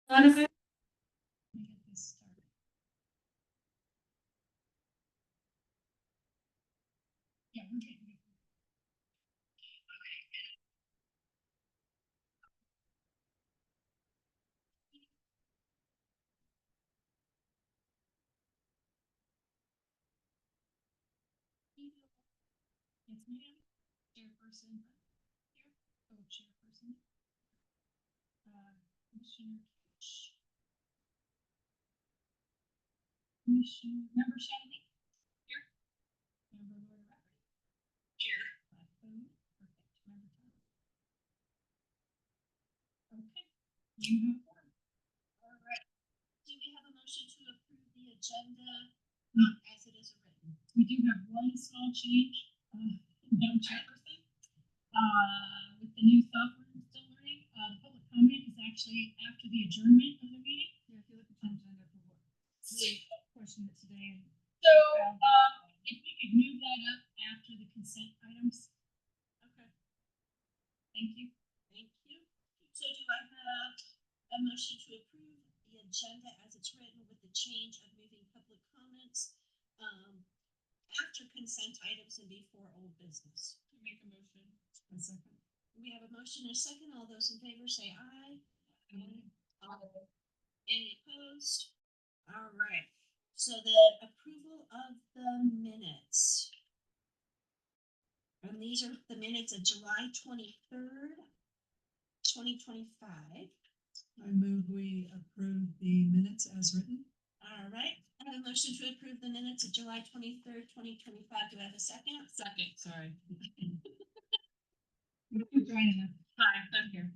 Donovan? Let me get this started. Yeah, we're getting it. Yes, ma'am. Chairperson here. Co-chairperson. Commissioner Kitch. Commissioner, Member Shanley? Here. Member Lord Rafferty? Here. Boone? Perfect. Member Thomas? Okay. You have one. All right. Do we have a motion to approve the agenda as it is written? We do have one small change, Madam Chairperson. With the new software we're still learning, the public comment is actually after the adjournment of the meeting. Yeah, if you look at the agenda for what we questioned it today. So, if we could move that up after the consent items. Okay. Thank you. Thank you. So do I have a motion to approve the agenda as it's written with the change of moving public comments after consent items and before old business? Make a motion. A second. We have a motion and a second. All those in favor say aye. Aye. Any opposed? All right. So the approval of the minutes. And these are the minutes of July 23rd, 2025. I move we approve the minutes as written. All right. I have a motion to approve the minutes of July 23rd, 2025. Do I have a second? Second. Sorry. You're joining us. Hi, I'm here.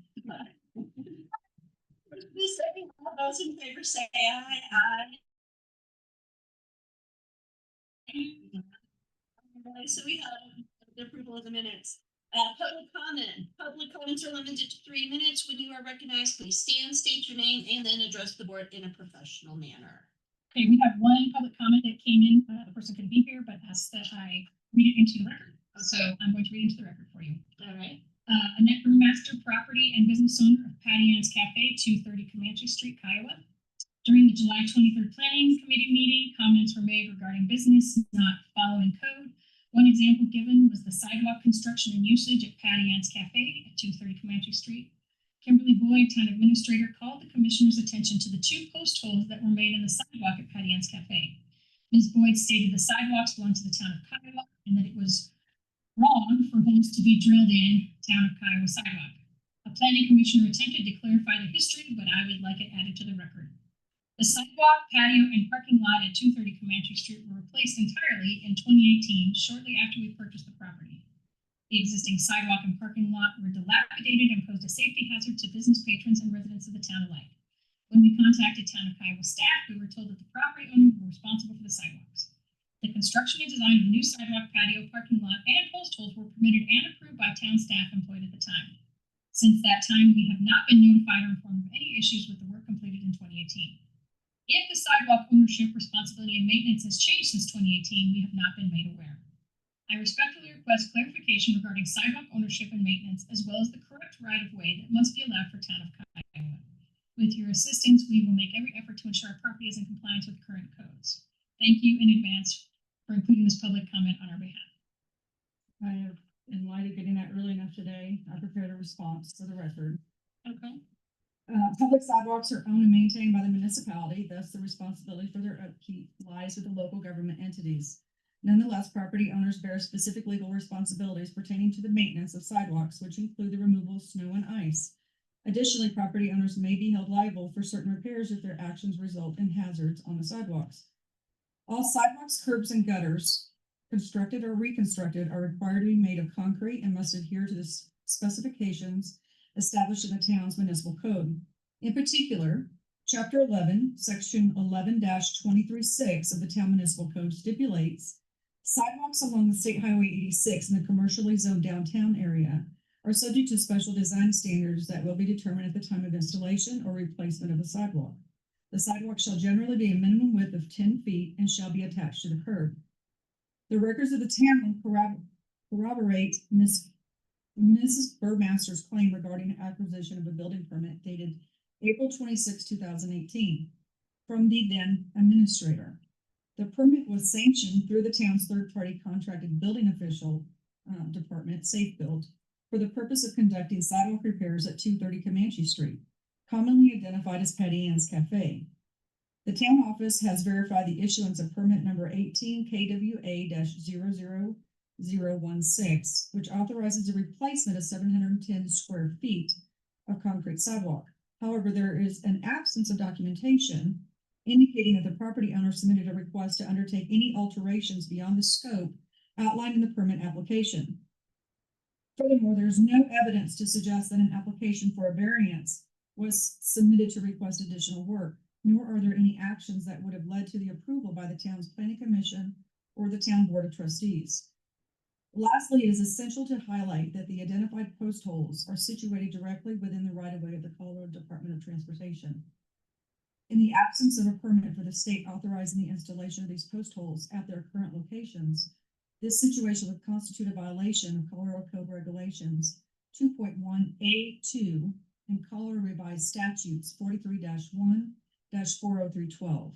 The second, all those in favor say aye. Aye. So we have the approval of the minutes. Public comment. Public comments are limited to 3 minutes. When you are recognized, please stand, state your name, and then address the board in a professional manner. Okay, we have one public comment that came in. The person couldn't be here, but asked that I read it into the record. So I'm going to read into the record for you. All right. Annette Brewmaster, property and business owner of Patty Ann's Cafe, 230 Comanche Street, Kiowa. During the July 23rd Planning Committee meeting, comments were made regarding business not following code. One example given was the sidewalk construction and usage at Patty Ann's Cafe at 230 Comanche Street. Kimberly Boyd, town administrator, called the commissioner's attention to the 2 post holes that were made in the sidewalk at Patty Ann's Cafe. Ms. Boyd stated the sidewalks belong to the town of Kiowa and that it was wrong for holes to be drilled in town of Kiowa sidewalk. A planning commissioner attempted to clarify the history, but I would like it added to the record. The sidewalk, patio, and parking lot at 230 Comanche Street were replaced entirely in 2018, shortly after we purchased the property. The existing sidewalk and parking lot were dilapidated and posed a safety hazard to business patrons and residents of the town alike. When we contacted town of Kiowa staff, we were told that the property owners were responsible for the sidewalks. The construction and design of the new sidewalk, patio, parking lot, and post holes were permitted and approved by town staff employed at the time. Since that time, we have not been notified or informed of any issues with the work completed in 2018. If the sidewalk ownership, responsibility, and maintenance has changed since 2018, we have not been made aware. I respectfully request clarification regarding sidewalk ownership and maintenance, as well as the correct right-of-way that must be allowed for town of Kiowa. With your assistance, we will make every effort to ensure our property is in compliance with current codes. Thank you in advance for including this public comment on our behalf. I have, in light of getting that early enough today, I prepared a response for the record. Okay. Public sidewalks are owned and maintained by the municipality, thus the responsibility for their upkeep lies with the local government entities. Nonetheless, property owners bear specific legal responsibilities pertaining to the maintenance of sidewalks, which include the removal of snow and ice. Additionally, property owners may be held liable for certain repairs if their actions result in hazards on the sidewalks. All sidewalks, curbs, and gutters, constructed or reconstructed, are required to be made of concrete and must adhere to the specifications established in the town's municipal code. In particular, Chapter 11, Section 11-23(6) of the town municipal code stipulates sidewalks along the State Highway 86 in the commercially zoned downtown area are subject to special design standards that will be determined at the time of installation or replacement of the sidewalk. The sidewalk shall generally be a minimum width of 10 feet and shall be attached to the curb. The records of the town corroborate Mrs. Burmaster's claim regarding acquisition of a building permit dated April 26, 2018, from the then administrator. The permit was sanctioned through the town's third-party contracted building official department, Safe Build, for the purpose of conducting sidewalk repairs at 230 Comanche Street, commonly identified as Patty Ann's Cafe. The town office has verified the issuance of permit number 18 KWA-00016, which authorizes a replacement of 710 square feet of concrete sidewalk. However, there is an absence of documentation indicating that the property owner submitted a request to undertake any alterations beyond the scope outlined in the permit application. Furthermore, there is no evidence to suggest that an application for a variance was submitted to request additional work, nor are there any actions that would have led to the approval by the town's planning commission or the town board of trustees. Lastly, it is essential to highlight that the identified post holes are situated directly within the right-of-way of the Colorado Department of Transportation. In the absence of a permit for the state authorizing the installation of these post holes at their current locations, this situation would constitute a violation of Colorado Code Regulations 2.1A2 and Colorado Revised Statutes 43-1-40312.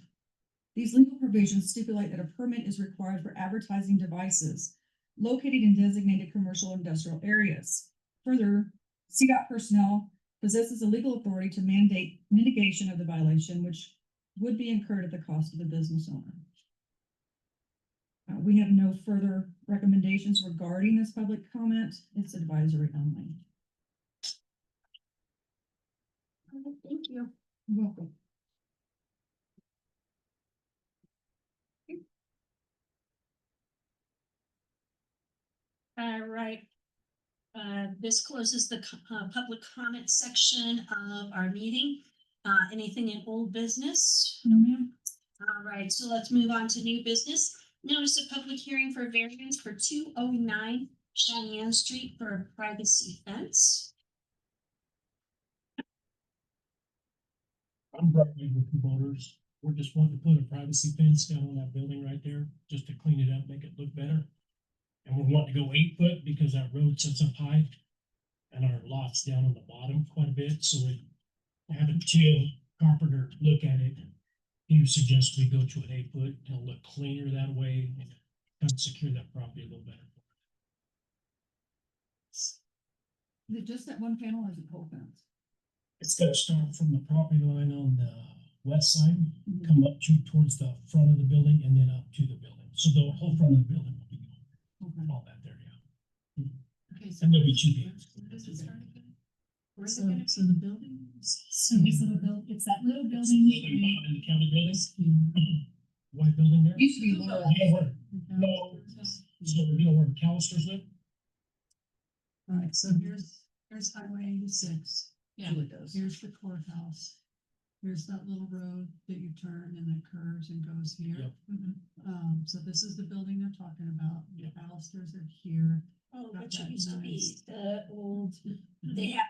These legal provisions stipulate that a permit is required for advertising devices located in designated commercial industrial areas. Further, CDOT personnel possesses a legal authority to mandate mitigation of the violation, which would be incurred at the cost of the business owner. We have no further recommendations regarding this public comment. It's advisory only. Thank you. You're welcome. All right. This closes the public comment section of our meeting. Anything in old business? No, ma'am. All right, so let's move on to new business. Notice a public hearing for variance for 209 Cheyenne Street for a privacy fence. I'm Bradley with the voters. We're just wanting to put a privacy fence down on that building right there, just to clean it up, make it look better. And we're wanting to go 8 foot because that road sits up high and our lot's down on the bottom quite a bit, so we having Tim Carpenter look at it. He suggests we go to an 8 foot, it'll look cleaner that way and kind of secure that property a little better. Is it just that one panel or is it whole fence? It's gonna start from the property line on the west side, come up towards the front of the building and then up to the building. So the whole front of the building will be Okay. all that there, yeah. Okay, And there'll be 2 gates. So the building? So this little build, it's that little It's the building. building behind the county buildings. White building there. Used to be Laura. You know where, no, so you know where McAllister's live? All right, so here's Highway 86. Yeah, it does. Here's the courthouse. Here's that little road that you turn and it curves and goes here. Yep. So this is the building they're talking about. Yep. McAllister's are here. Oh, Not which that used to be nice. the old,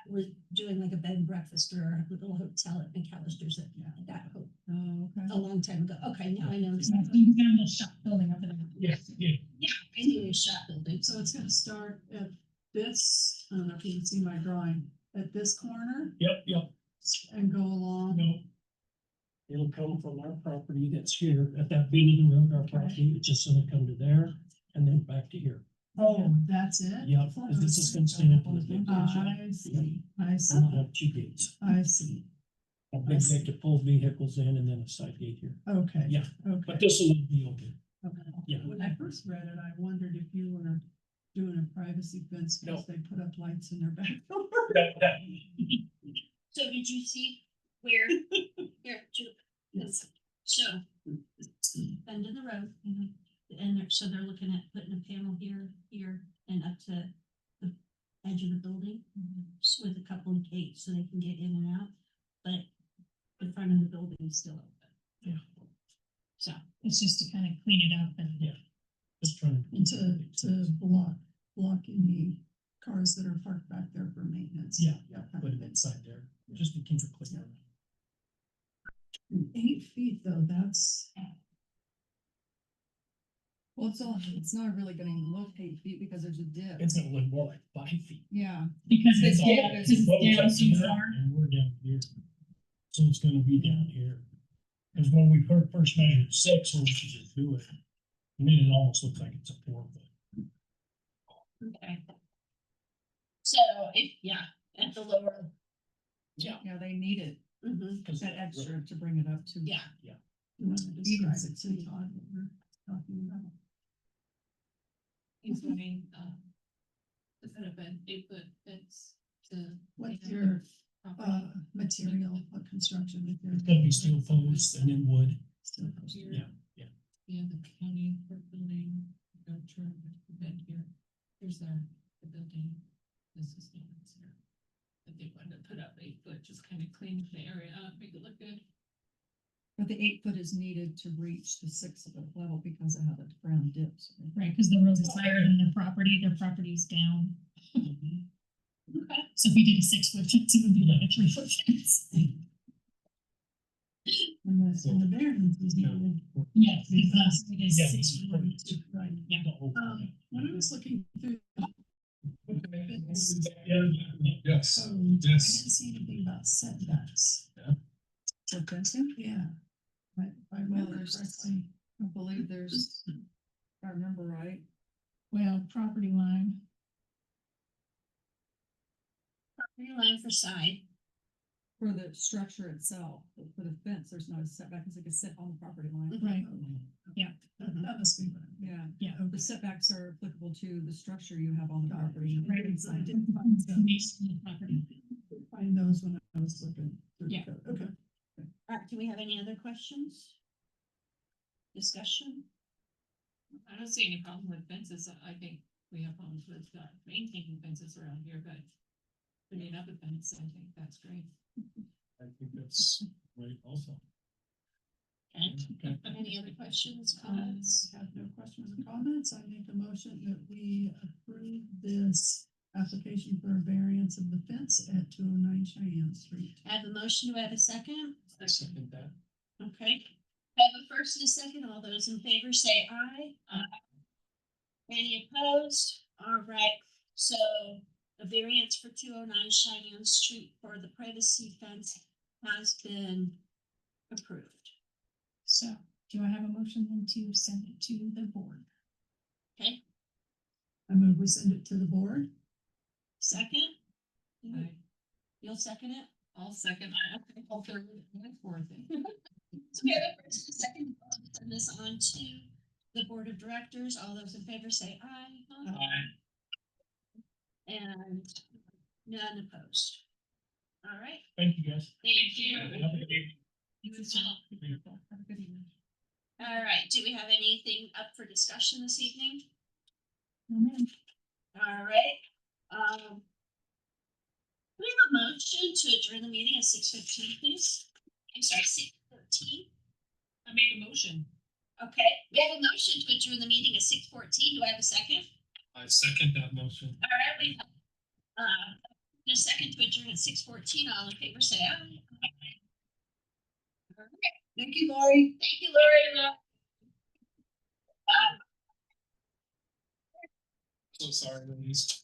was doing like a bed and breakfast or a little hotel at McAllister's at that Oh, okay. a long time ago. Okay, now I know. You got a little shop building up there. Yes, yeah. Yeah, I knew it was shop building. So it's gonna start at this, I don't know if you can see my drawing, at this corner Yep. and go along. No. It'll come from our property that's here at that bend of the road, our property, it's just gonna come to there and then back to here. Oh, that's it? Yep, because this is gonna stand up on the big I see, I see, And we'll have 2 gates. I see. A big gate to pull vehicles in and then a side gate here. Okay. Yeah, Okay. But this will be open. Okay. Yeah. When I first read it, I wondered if you were doing a privacy fence because they put up lights in their back door. So did you see where, here, Yes. so, bend of the road, and so they're looking at putting a panel here, and up to the edge of the building, with a couple of gates so they can get in and out, but the front of the building is still open. Yeah. So, It's just to kind of clean it up and. Yeah. Just trying And to blocking the cars that are parked back there for maintenance. Yeah, kind put of it inside there, just to keep it clear. 8 feet though, that's. Well, it's not really gonna look 8 feet because there's a dip. It's gonna look more like 5 feet. Yeah. Because It's all- it's down it's so up far. And we're down here. So it's gonna be down here. Cause when we first measured 6, when we should just do it, I mean, it almost looks like it's a 4 foot. Okay. So yeah, at the lower. Yeah. Yeah, they need it, Mhm, Cause that extra to bring it up to. yeah, You want to describe it to Todd what we're talking about? He's wanting, to put up an 8-foot fence to. What's you know, your, property. material, what construction material? it's gonna be steel posts and then wood. Steel post. Yeah. Yeah, the county for building, no term, event here. Here's the building. This is the ones here. But they wanted to put up 8 foot, just kind of clean the area up, make it look good. But the 8 foot is needed to reach the 6 foot level because of how the ground dips. Right, because the road is higher than their property's down. okay. So if we did a 6 foot fence, it would be like a 3 foot fence. And the variance is needed. Yes, because it is Yeah. 6 foot. Right. Yeah. When I was looking through. Yes, So I didn't yes. see anything about setbacks. For fencing, Yeah. But if I remember there's- correctly, I believe there's, if I remember right, Well, property line, Property line for side. for the structure itself, but for the fence, there's not a setback, because it can sit on the property line. right, that must be right. Yeah, yeah. the setbacks are applicable to the structure you have on the property. Right, I didn't find those. Based on the property. Find those when I was looking. through the Yeah. code. Okay. All right, do we have any other questions? Discussion? I don't see any problem with fences. I think we have problems with maintaining fences around here, but putting up a fence, I think that's great. I think that's right also. Okay, any other questions, comments? Have no questions or comments. I make a motion that we approve this application for a variance of the fence at 209 Cheyenne Street. I have a motion, do I have a second? I second that. Okay, I have a first and a second, all those in favor say aye. Aye. Any opposed? All right, so a variance for 209 Cheyenne Street for the privacy fence has been approved. So do I have a motion then to send it to the board? Okay, I move we send it to the board. second? Aye. You'll second it? I'll second, I'll third, and fourth. So we have a first and a second, to send this on to the board of directors, all those in favor say aye. And none opposed. All right, Thank you, guys. thank you. Have a good evening. You as well. Have a good evening. All right, do we have anything up for discussion this evening? No, ma'am. All right, we have a motion to adjourn the meeting at 6:15, please. I'm sorry, 6:14. I make a motion. Okay, we have a motion to adjourn the meeting at 6:14. Do I have a second? I second that motion. All right, we have, a second to adjourn at 6:14. All in favor, say aye. All right, Thank you, Lori. thank you, Lori. So sorry, Louise.